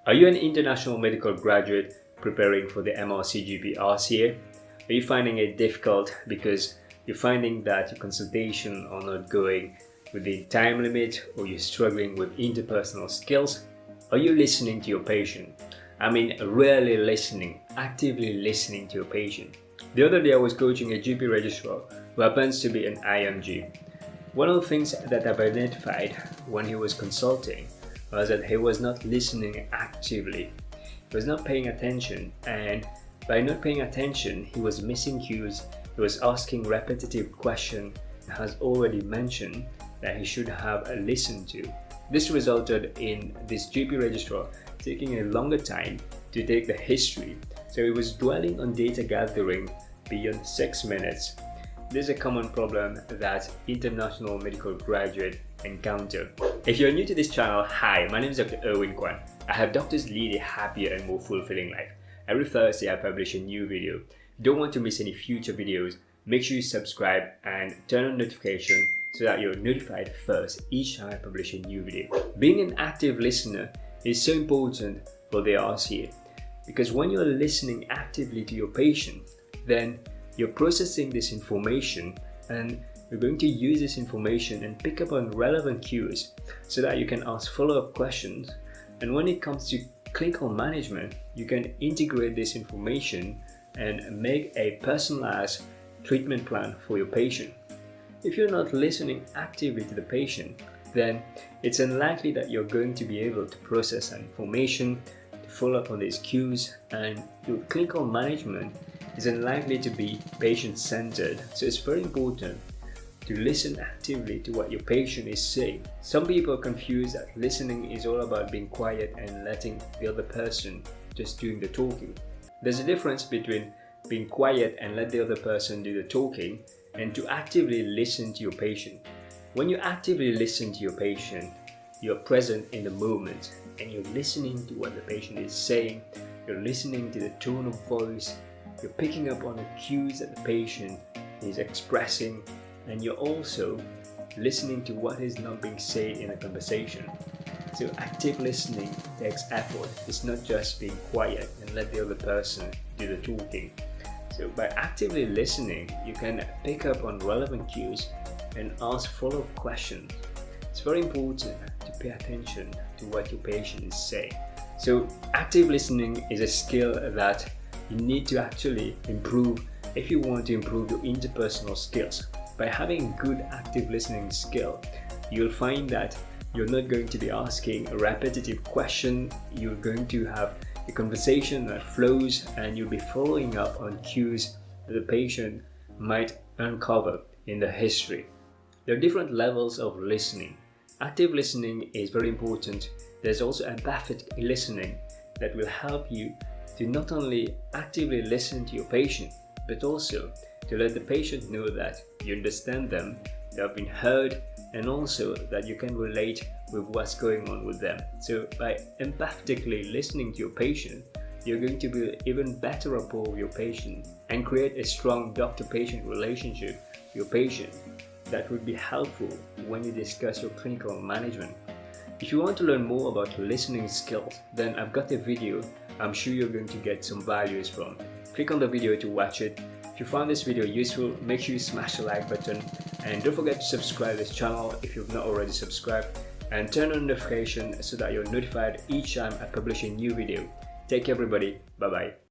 Are you an international medical graduate preparing for the MRCGP RCA? Are you finding it difficult because you're finding that your consultation are not going within time limit, or you're struggling with interpersonal skills? Are you listening to your patient? I mean, really listening, actively listening to your patient. The other day I was coaching a GP registrar who happens to be an IMG. One of the things that I've identified when he was consulting was that he was not listening actively. He was not paying attention, and by not paying attention, he was missing cues. He was asking repetitive questions, as already mentioned, that he should have listened to. This resulted in this GP registrar taking a longer time to take the history. So he was dwelling on data gathering beyond 6 minutes. This is a common problem that international medical graduates encounter. If you're new to this channel, hi, my name is Dr. Erwin Kwun. I help doctors lead a happier and more fulfilling life. Every Thursday I publish a new video. Don't want to miss any future videos? Make sure you subscribe and turn on notifications so that you're notified first each time I publish a new video. Being an active listener is so important for the RCA, because when you're listening actively to your patient, then you're processing this information and you're going to use this information and pick up on relevant cues so that you can ask follow-up questions. And when it comes to clinical management, you can integrate this information and make a personalized treatment plan for your patient. If you're not listening actively to the patient, then it's unlikely that you're going to be able to process that information, to follow up on these cues, and your clinical management is unlikely to be patient-centered. So it's very important to listen actively to what your patient is saying. Some people confuse that listening is all about being quiet and letting the other person just doing the talking. There's a difference between being quiet and let the other person do the talking and to actively listen to your patient. When you actively listen to your patient, you're present in the moment and you're listening to what the patient is saying, you're listening to the tone of voice, you're picking up on the cues that the patient is expressing, and you're also listening to what is not being said in a conversation. So active listening takes effort. It's not just being quiet and let the other person do the talking. So by actively listening, you can pick up on relevant cues and ask follow-up questions. It's very important to pay attention to what your patient is saying. So active listening is a skill that you need to actually improve if you want to improve your interpersonal skills. By having good active listening skill, you'll find that you're not going to be asking a repetitive question. You're going to have a conversation that flows, and you'll be following up on cues that the patient might uncover in the history. There are different levels of listening. Active listening is very important. There's also empathic listening that will help you to not only actively listen to your patient, but also to let the patient know that you understand them, they have been heard, and also that you can relate with what's going on with them. So by empathetically listening to your patient, you're going to build even better rapport with your patient and create a strong doctor-patient relationship with your patient that would be helpful when you discuss your clinical management. If you want to learn more about listening skills, then I've got a video I'm sure you're going to get some values from. Click on the video to watch it. If you found this video useful, make sure you smash the like button, and don't forget to subscribe to this channel if you've not already subscribed, and turn on notifications so that you're notified each time I publish a new video. Take care everybody, bye bye.